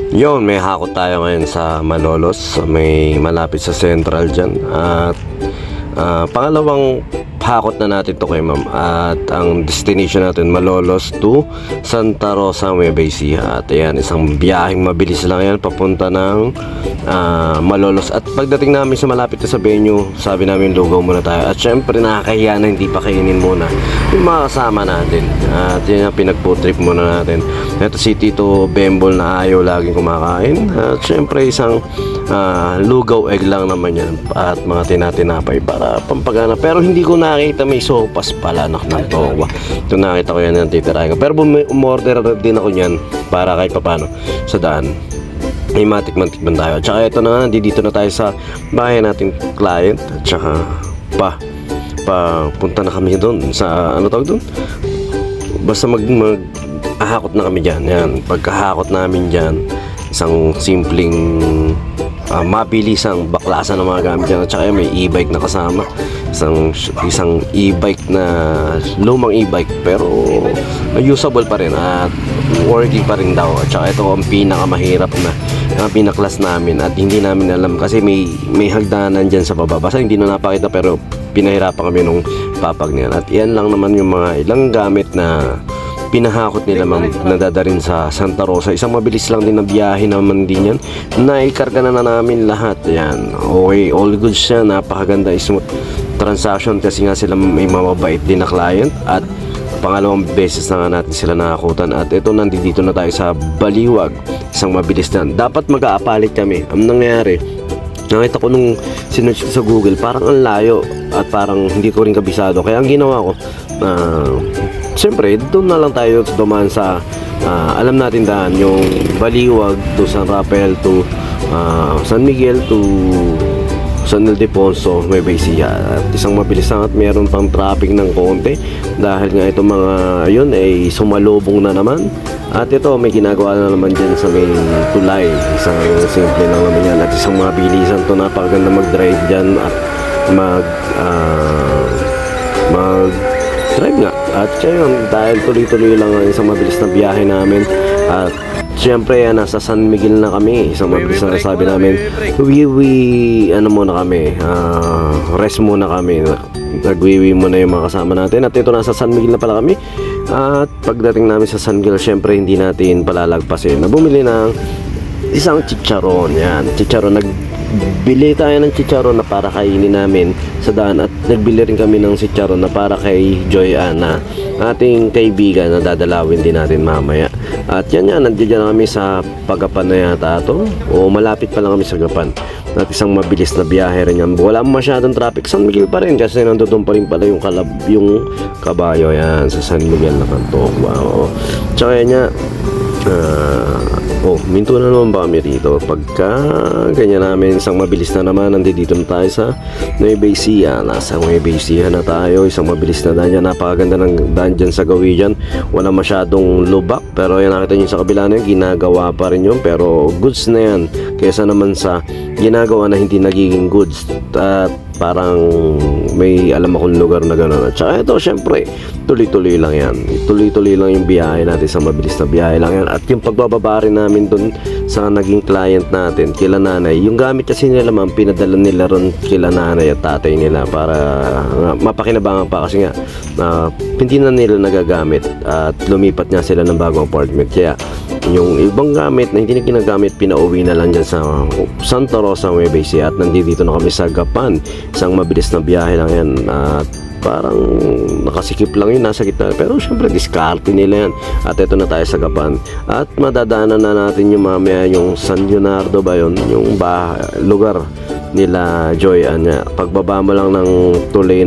Yun, may hakot tayo ngayon sa Malolos, may malapit sa Central dyan. At pangalawang hakot na natin to kay ma'am. At ang destination natin, Malolos to Santa Rosa, Nueva Ecija. At ayan, isang biyaheng mabilis lang yan papunta ng Malolos. At pagdating namin sa malapit na sa venue, sabi namin lugaw muna tayo. At syempre nakakahiya na hindi pa kainin muna yung mga kasama natin. At yun yung pinag-food trip muna natin. Ito si Tito Bembol na ayaw laging kumakain. At syempre isang lugaw egg lang naman yan. At mga tinatinapay para pampagana. Pero hindi ko nakita may sopas pala, anak ng towa. Ito nakita ko yan ng titirahin ko. Pero umorder din ako yan para kahit papano sa daan ay matikman-tikman tayo. At saka ito na nga, nandito na tayo sa bahay nating client. At saka punta na kami doon sa ano tawag doon, basta ahakot na kami dyan. Yan, pagkahakot namin dyan, isang simpleng mabilisang baklasan ng mga gamit dyan. At saka may e-bike na kasama, isang e-bike na lumang e-bike pero usable pa rin at working pa rin daw. At saka ito ang pinakamahirap na pinaklas namin at hindi namin alam kasi may hagdanan dyan sa baba. Basta hindi na napakita pero pinahirapan kami nung papag niyan. At yan lang naman yung mga ilang gamit na pinahakot nila ma'am, nadadarin sa Santa Rosa. Isang mabilis lang din na biyahe naman din yan. Naikarga na namin lahat. Yan, okay, all good siya. Napakaganda, smooth transaction kasi nga sila may mababait din na client. At pangalawang beses na nga natin sila nakakutan. At ito, nandito na tayo sa Baliwag. Isang mabilis na. Dapat mag-aapalit kami. Ang nangyari, nakita ko nung sinerch sa Google, parang ang layo at parang hindi ko rin kabisado. Kaya ang ginawa ko, siyempre, doon na lang tayo dumaan sa alam natin daan, yung Baliwag to San Rafael to San Miguel to San Ildefonso, Nueva Ecija. At isang mabilis lang at meron pang traffic ng konti dahil nga itong mga yun ay sumalubong na naman. At ito, may ginagawa na naman dyan sa may tulay. Isang simple lang naman yan. At isang mabilisan to, napakaganda mag-drive dyan at mag-drive nga. At yun, dahil tuloy-tuloy lang ang isang mabilis na biyahe namin. At siyempre, nasa San Miguel na kami. Isang mabilis na sabi namin, rest muna kami. Nagwiwi muna yung mga kasama natin. At ito, nasa San Miguel na pala kami. At pagdating namin sa San Miguel, syempre hindi natin palalagpasin na bumili ng isang chicharon. Yan, chicharon. Nagbili tayo ng chicharon na para kainin namin sa daan. At nagbili rin kami ng chicharon na para kay Joy Ana, ating kaibigan na dadalawin din natin mamaya. At yan, nandiyan kami sa Pagapan na yata ito, o malapit pa lang kami sa Gapan. At isang mabilis na biyahe rin yan. Wala masyadong traffic. San Miguel pa rin kasi nandun pa rin pala yung kabayo. Yan sa San Miguel na kanto. Wow. Tsaka yan nga, minto na naman ba kami rito. Pagka ganyan namin, isang mabilis na naman, nandito na tayo sa Nueva Ecija. Nasa Nueva Ecija na tayo. Isang mabilis na daan dyan. Napakaganda ng daan dyan sa gawi dyan. Wala masyadong lubak, pero yan, nakita nyo sa kabila na yun, ginagawa pa rin yun, pero goods na yan kesa naman sa ginagawa na hindi nagiging goods. At parang may alam akong lugar na gano'n. At saka ito, syempre, tuloy-tuloy lang yan. Tuloy-tuloy lang yung biyahe natin, sa mabilis na biyahe lang yan. At yung pagbababa rin namin dun sa naging client natin, kila nanay, yung gamit kasi nila ma'am, pinadala nila ron kila nanay at tatay nila para mapakinabangan pa kasi nga hindi na nila nagagamit at lumipat nga sila ng bagong apartment. Kaya yung ibang gamit na hindi na ginagamit, pinauwi na lang dyan sa Santa Rosa, Nueva Ecija. At nandito na kami sa Gapan. Isang mabilis na biyahe lang yan. At parang nakasikip lang yun, nasa gitna. Pero syempre, diskarte nila yan. At ito na tayo sa Gapan. At madadaanan na natin yung mamaya yung San Leonardo ba yun? Yung lugar nila Joy Ana. Pagbaba mo lang ng tulay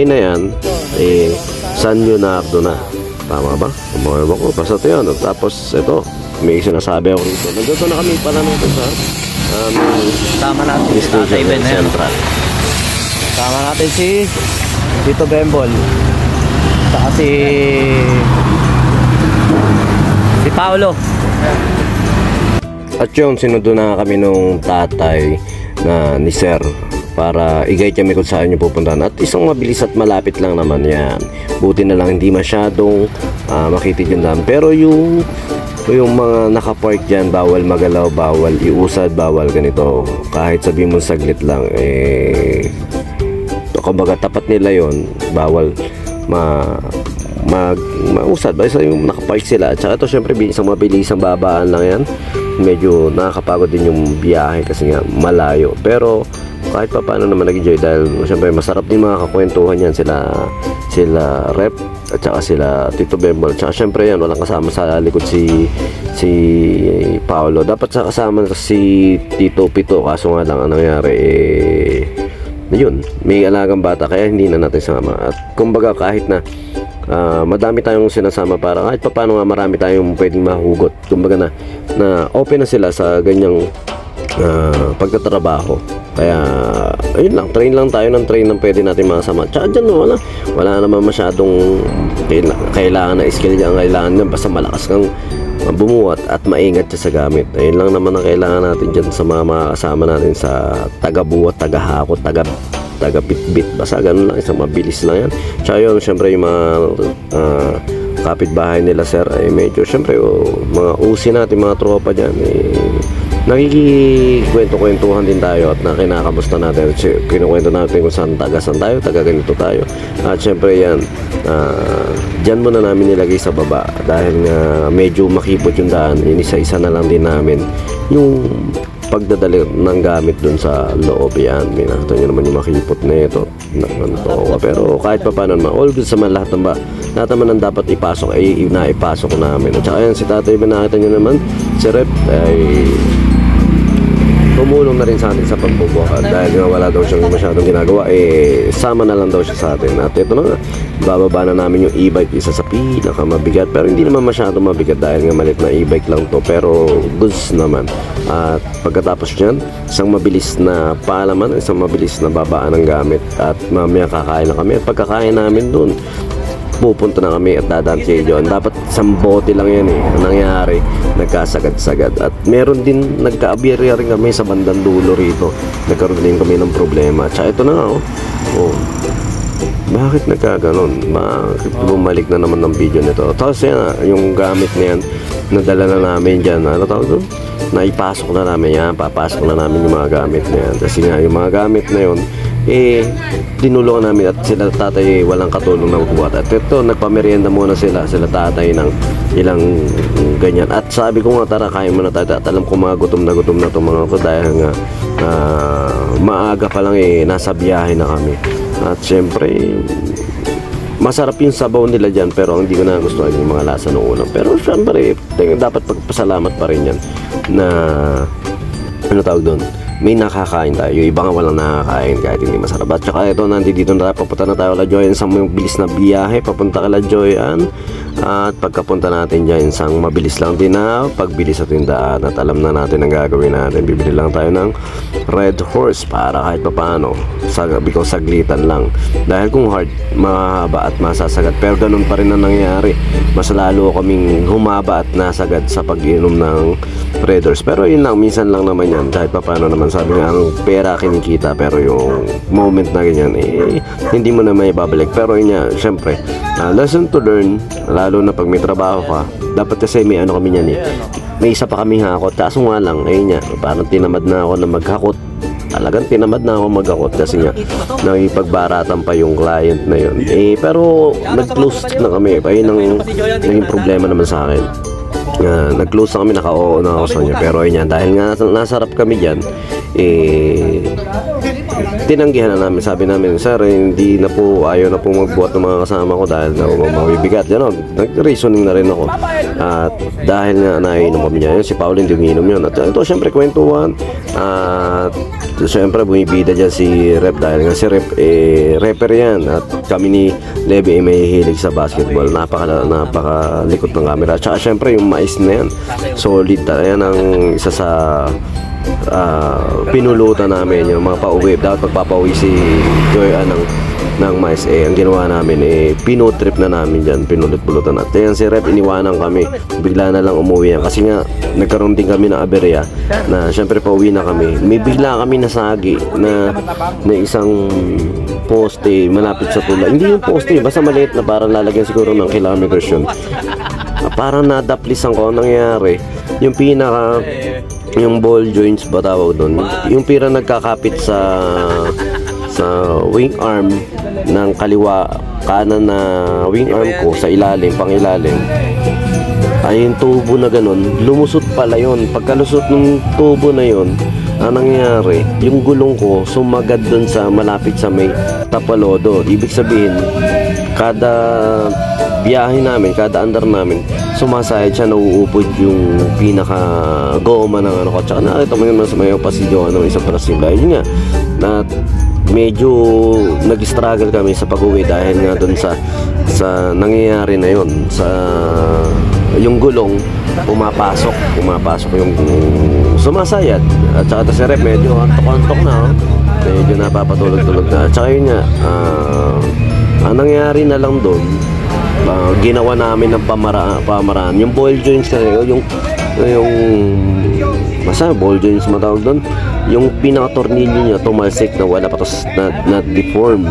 na yan, San Leonardo na. Tama ba? Umawa ko. Basta ito yun. Tapos ito, may sinasabi ako rito. Nandito na kami pala nito sa tama natin sa event na Central. Tama natin si Tito Bembol. Saka si Paolo. At yun, sinundo na kami nung tatay na ni Sir para i-guide kami kung saan nyo pupuntahan. At isang mabilis at malapit lang naman yan. Buti na lang hindi masyadong makitid yung daan. Pero yung yung mga nakapark dyan, bawal magalaw, bawal iusad, bawal ganito. Kahit sabihin mo saglit lang, kumbaga tapat nila yon, bawal mausad. Basta yung nakapark sila. At saka ito syempre isang mabilisang babaan lang yan. Medyo nakakapagod din yung biyahe kasi nga malayo. Pero kahit pa paano naman nag-enjoy dahil syempre masarap din mga kakwentuhan yan sila Rep at saka sila Tito Bembol. At saka syempre yan, walang kasama sa likod si Paolo. Dapat sa kasama si Tito Pito, kaso nga lang ang nangyari yun, may alagang bata kaya hindi na natin sama. At kumbaga kahit na madami tayong sinasama para kahit pa paano nga marami tayong pwedeng mahugot. Kumbaga na open na sila sa ganyang pagtatrabaho. Kaya ayun lang, train lang tayo ng train ng pwede natin masama. Tsaka dyan wala naman masyadong kailangan na skill dyan. Kailangan nyo basta malakas kang bumuhat at maingat siya sa gamit. Ayun lang naman ang kailangan natin dyan sa mga kasama natin sa taga-buhat, taga-hakot, taga-bit-bit. Basta ganun lang, isang mabilis lang yan. Tsaka yun, syempre yung mga kapitbahay nila sir ay medyo syempre mga usi natin, mga tropa dyan nakikikwento-kwentuhan din tayo at kinakamusta natin, kinukwento natin kung saan tayo, taga ganito tayo. At syempre yan, dyan muna namin nilagay sa baba dahil nga medyo makipot yung daan. Inisa-isa na lang din namin yung pagdadali ng gamit dun sa loob. Yan, minakita nyo naman yung makipot na ito. Pero kahit pa paano naman, all good sa man, lahat naman ang dapat ipasok ay naipasok namin. At saka yan, si tatay, nakita nyo naman, si Rep ay tumulong na rin sa atin sa pagbubuhat dahil nga wala daw siyang masyadong ginagawa, sama na lang daw siya sa atin. At ito na nga, bababa na namin yung e-bike, isa sa pinakamabigat, pero hindi naman masyadong mabigat dahil nga malit na e-bike lang to, pero goods naman. At pagkatapos dyan, isang mabilis na paalaman, isang mabilis na babaan ng gamit at mamaya kakain na kami. At pagkakain namin dun, pupunta na kami at dadaan kay John. Dapat isang bote lang yan ang nangyari, nagkasagad-sagad. At meron din, nagka-abirya rin kami sa bandang dulo rito, nagkaroon din kami ng problema. Tsaka ito na nga bakit nagkaganon? Bakit bumalik na naman ng video nito? Tapos yan, yung gamit na yan nadala na namin dyan, ano tawag doon? Naipasok na namin yan, papasok na namin yung mga gamit na yan. Kasi nga yung mga gamit na yun tinulungan namin at sila tatay walang katulong na magbuhat. At ito, nagpamerienda muna sila tatay ng ilang ganyan. At sabi ko nga, tara kain muna tayo. At alam ko mga gutom na to mga ko dahil nga maaga pa lang nasa biyahe na kami. At syempre masarap yung sabaw nila dyan, pero hindi ko na gustuhan yung mga lasa ng ulam. Pero syempre dapat pagpasalamat pa rin yan na ano tawag doon, may nakakain tayo. Yung iba nga walang nakakain kahit hindi masarap. At saka ito, nandito na tayo, papunta na tayo La Joyan, isang mabilis na biyahe papunta ka La Joyan. At pagkapunta natin dyan, isang mabilis lang din na pagbili sa tindaan. At alam na natin ang gagawin natin, bibili lang tayo ng Red Horse para kahit pa paano, because saglitan lang. Dahil kung hard, mahaba at masasagad, pero ganun pa rin ang nangyari. Mas lalo kaming humaba at nasagad sa pag-inom ng Red Horse. Pero yun lang, minsan lang naman yan, kahit pa paano naman. Sabi nga, ang pera kinikita, pero yung moment na ganyan hindi mo na may babalik. Pero yun nga, syempre lesson to learn, lalo na pag may trabaho ka. Dapat kasi may ano kami yan may isa pa kaming hakot, kaso nga lang ayun nga, parang tinamad na ako na maghakot. Talagang tinamad na ako maghakot kasi nga nakipagbaratan pa yung client na yun. Pero nag-close na kami. Ayun ang naging problema naman sa akin. Nag-close na kami, naka-oo na ako sa kanya. Pero ayun yan, dahil nga nasarap kami dyan, tinanggihan na namin. Sabi namin, sir, hindi na po, ayaw na po magbuhat ng mga kasama ko dahil na mabibigat. Yan, nag-reasoning na rin ako. At dahil nga naiinom kami niya, si Paolo hindi umiinom yun. At ito, syempre, kwentuhan. At syempre, bumibida dyan si Rep dahil nga si Rep, rapper yan. At kami ni Levy may hilig sa basketball. Napakalikot ng camera. At saka, syempre, yung mais na yan, solid. Yan ang isa sa pinulutan namin, yung mga pauwi. Dapat pagpapauwi si Joyan ng mais, ang ginawa namin pinutrip na namin dyan, pinulot-pulutan. At yan si Rep, iniwanan kami, bigla na lang umuwi yan kasi nga nagkaroon din kami ng aberya na syempre pauwi na kami, may bigla kami nasagi na isang poste malapit sa tulay. Hindi yung poste, basta maliit na parang lalagyan siguro ng kilometers yun. parang nadaplisan ko ang nangyari. Yung yung ball joints ba tawag doon, yung pira nagkakapit sa wing arm ng kaliwa, kanan na wing arm ko sa ilalim, pang ilalim, ay yung tubo na ganun, lumusot pala yun. Pagkalusot ng tubo na yun, ang nangyari, yung gulong ko sumagad dun sa malapit sa may tapalodo. Ibig sabihin, kada biyahe namin, kada andar namin, sumasayad siya, nauupod yung pinaka goma ng ano ko. Tsaka nakita mo yun sa may pasilyo ng isang parasibla. Yun nga, na medyo nag-struggle kami sa pag-uwi dahil nga dun sa nangyayari na yun, sa yung gulong pumapasok yung sumasayad. At saka si Rep medyo antok-antok na, oh. Medyo napapatulog-tulog na. At saka yun nga, ang nangyari na lang doon, ginawa namin ng pamaraan. Yung ball joints kasi, yung ball joints matawag doon, yung pinaka-tornilyo niya tumalsik na wala pa, tapos na deform.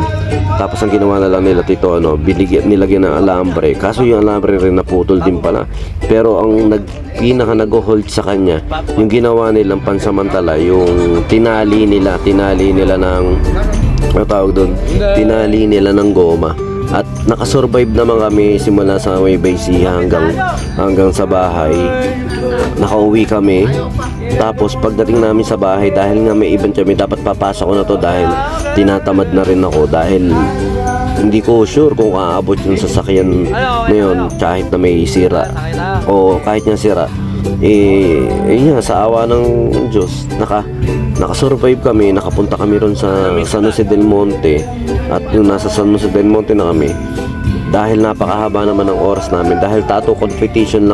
Tapos ang ginawa na lang nila dito, nilagyan ng alambre. Kaso yung alambre rin naputol din pala. Pero ang pinaka nag-hold sa kanya, yung ginawa nilang pansamantala, yung tinali nila ng tawag doon, tinali nila ng goma. At nakasurvive naman kami simula sa may Baysiha hanggang sa bahay. Nakauwi kami. Tapos pagdating namin sa bahay, dahil nga may event kami, dapat papasok ko na to dahil tinatamad na rin ako, dahil hindi ko sure kung aabot yung sasakyan na yun kahit na may sira o kahit nga sira. Yun, sa awa ng Diyos, nakasurvive kami, nakapunta kami ron sa San Jose del Monte. At yung nasa San Jose del Monte na kami, dahil napakahaba naman ng oras namin, dahil tattoo competition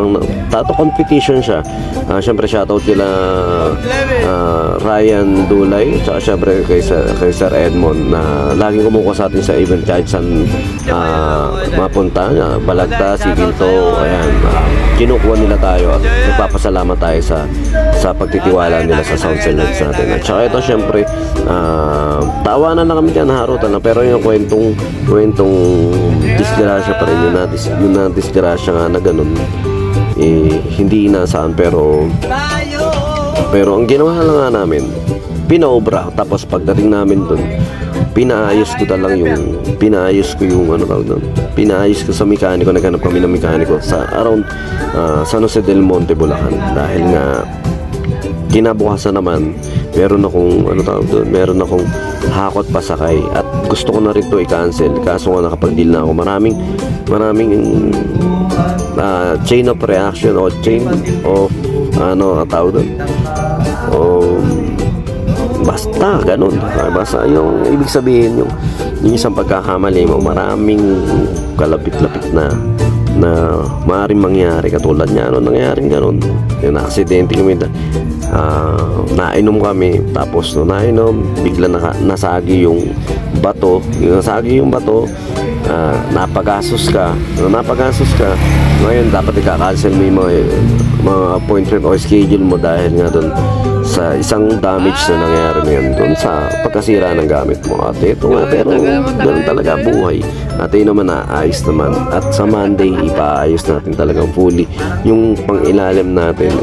siya. Syempre shoutout kila Ryan Dulay, tsaka syempre kay Sir Edmond na laging kumukuha sa atin sa event kahit saan mapunta, Balagta, Siginto, ayan, kinukuha nila tayo at nagpapasalamat tayo sa pagtitiwala nila sa Sound Selects natin. At saka ito syempre, tawanan na kami dyan, harutan na, pero yung kwentong disgrasya pa rin, yung na disgrasya nga na ganun, hindi inaasahan, pero ang ginawa lang nga namin, pinaobra. Tapos pagdating namin dun, pinaayos ko sa mekaniko. Naghanap kami ng mekaniko sa around San Jose del Monte, Bulacan, dahil nga kinabukasan naman meron akong hakot pasakay at gusto ko na rin to i-cancel. Kaso nga nakapag-deal na ako, maraming chain of reaction o chain of tawag doon, basta ganun. Basta yung ibig sabihin, yung isang pagkakamali mo, maraming kalapit-lapit na maaaring mangyari. Katulad niya, nangyaring ganun, yung aksidente kami, nainom kami, tapos nainom, bigla nasagi yung bato, napagasos ka, ngayon dapat i-cancel mo yung mga appointment o schedule mo dahil nga doon sa isang damage na nangyari ngayon doon sa pagkasira ng gamit mo. At ito nga, pero ganun talaga buhay. At yun naman, naayos naman. At sa Monday, ipaayos natin talagang fully yung pang-ilalim natin,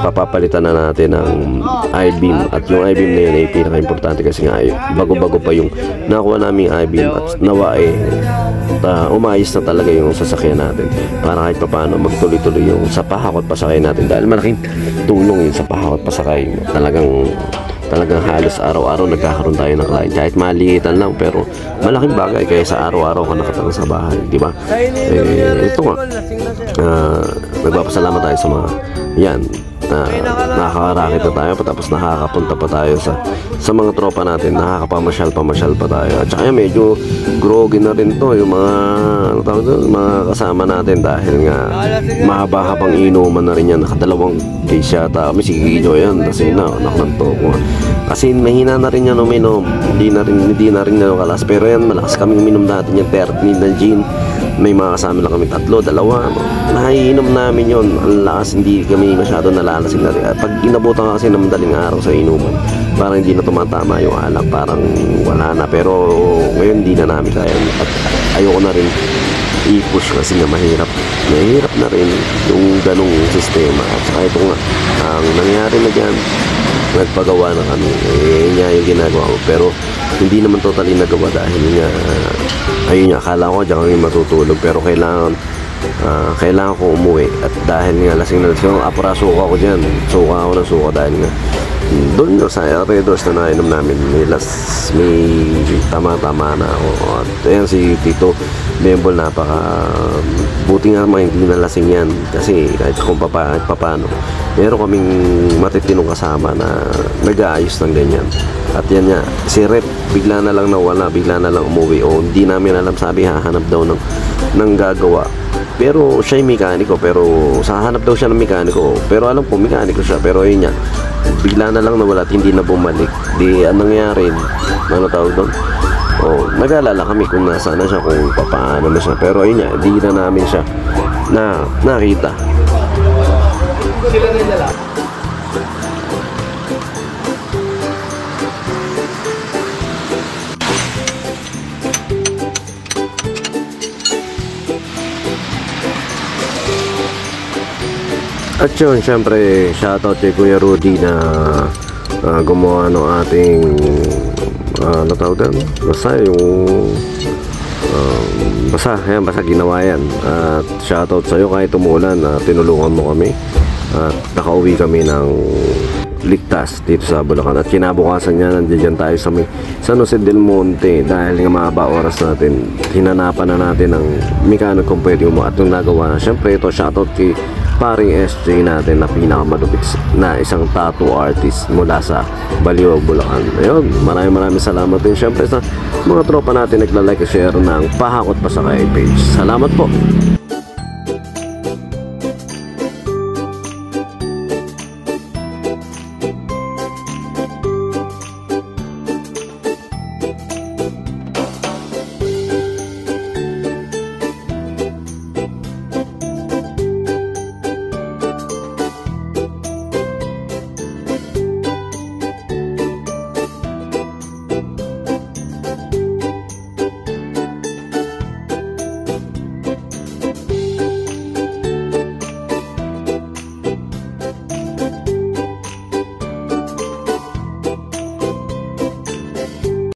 papapalitan na natin ng I-beam. At yung I-beam na yun ay pinaka-importante kasi nga bago-bago pa yung nakuha namin I-beam, at nawa umayos na talaga yung sasakyan natin para kahit pa paano magtuloy-tuloy yung sa pahakot pasakay natin, dahil malaking tulong yun sa pahakot pasakay. Talagang halos araw-araw nagkakaroon tayo ng client, kahit maliitan lang, pero malaking bagay kaya sa araw-araw ka nakatang sa bahay, di ba? Ito nga, nagpapasalamat tayo sa mga yan, nakakarakit na tayo, tapos nakakapunta pa tayo sa mga tropa natin, nakakapamasyal pa tayo. At saka medyo groggy na rin to yung mga kasama natin, dahil nga mahaba-habang inuman na rin yan. Nakadalawang case yata kami, si Gijo yan, kasi nakanto ko kasi mahina na rin yan uminom, hindi na rin yan kalas. Pero yan, malakas kaming uminom natin yung 30 na gin. May mga kasama lang kami, 3, 2, naiinom namin yon. Ang lakas, hindi kami masyado nalalasing na rin. Pag inabutan ka kasi ng madaling araw sa inuman, parang hindi na tumatama yung alak, parang wala na. Pero ngayon hindi na namin kaya, at ayoko na rin i-push kasi nga mahirap na rin yung ganong sistema. At saka ito nga, ang nangyari na dyan, nagpagawa na kami, niya yung ginagawa ko, pero hindi naman totally nagawa dahil nga ayun nga, akala ko dyan kami matutulog, pero kailangan ko umuwi, at dahil nga lasing na lasing ako, suka ako dyan, suka dahil nga doon sa Redors na nainom namin, may tama-tama na ako. At ayan si Tito Bembol, napaka buti nga hindi na lasing yan, kasi kahit kung paano meron kaming matitinong kasama na nag-aayos ng ganyan. At yan nga, si Rep bigla na lang nawala, bigla na lang umuwi, o hindi namin alam, sabi hahanap daw ng gagawa. Pero siya yung mekaniko, pero sahanap daw siya ng mekaniko, pero alam ko mekaniko siya, pero ayun nga, bigla na lang nawala at hindi na bumalik. Di anong nangyari, ano tawag doon, nag-alala kami kung nasaan na siya, kung paano na siya, pero ayun nga, hindi na namin siya nakita. At yun, syempre, shoutout kay Kuya Rudy na gumawa ng ating natawag doon, basta ginawa yan. At shoutout sa'yo kahit umulan, tinulungan mo kami at nakauwi kami ng ligtas dito sa Bulacan. At kinabukasan niya, nandiyan tayo sa San Jose del Monte, dahil nga mahaba oras natin, hinanapan na natin ang mekaniko kung pwede mo, at yung nagawa na. Syempre ito, shoutout kay paring SJ natin na pinakamalupit na isang tattoo artist mula sa Baliwag, Bulacan. Ayun, maraming salamat din syempre sa mga tropa natin nagla-like at share ng Pahakot Pa Sakay page. Salamat po.